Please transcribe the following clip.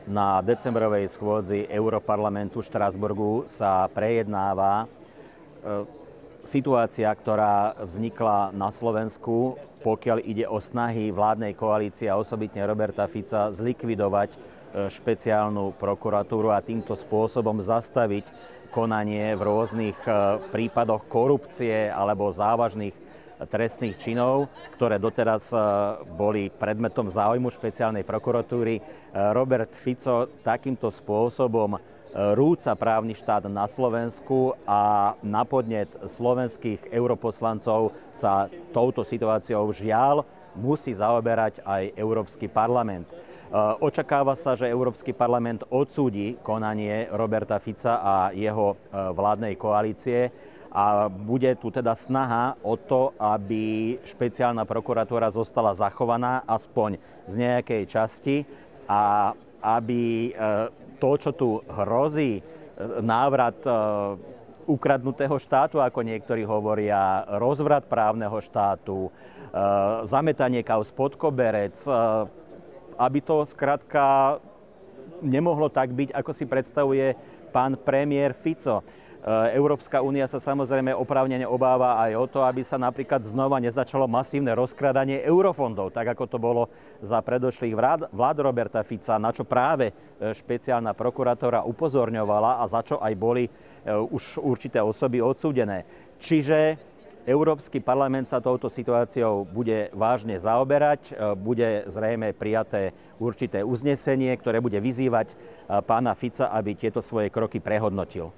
Na decembrovej schôdzi Europarlamentu v Štrasburgu sa prejednáva situácia, ktorá vznikla na Slovensku, pokiaľ ide o snahy vládnej koalície a osobitne Roberta Fica zlikvidovať špeciálnu prokuratúru a týmto spôsobom zastaviť konanie v rôznych prípadoch korupcie alebo závažných trestných činov, ktoré doteraz boli predmetom záujmu špeciálnej prokuratúry. Robert Fico takýmto spôsobom rúca právny štát na Slovensku a na podnet slovenských europoslancov sa touto situáciou žiaľ musí zaoberať aj Európsky parlament. Očakáva sa, že Európsky parlament odsúdi konanie Roberta Fica a jeho vládnej koalície a bude tu teda snaha o to, aby špeciálna prokuratúra zostala zachovaná aspoň z nejakej časti a aby to, čo tu hrozí, návrat ukradnutého štátu, ako niektorí hovoria, rozvrat právneho štátu, zametanie kauz pod koberec, aby to skrátka nemohlo tak byť, ako si predstavuje pán premiér Fico. Európska únia sa samozrejme oprávnene obáva aj o to, aby sa napríklad znova nezačalo masívne rozkrádanie eurofondov, tak ako to bolo za predošlých vlád Roberta Fica, na čo práve špeciálna prokuratúra upozorňovala a za čo aj boli už určité osoby odsúdené. Čiže Európsky parlament sa touto situáciou bude vážne zaoberať, bude zrejme prijaté určité uznesenie, ktoré bude vyzývať pána Fica, aby tieto svoje kroky prehodnotil.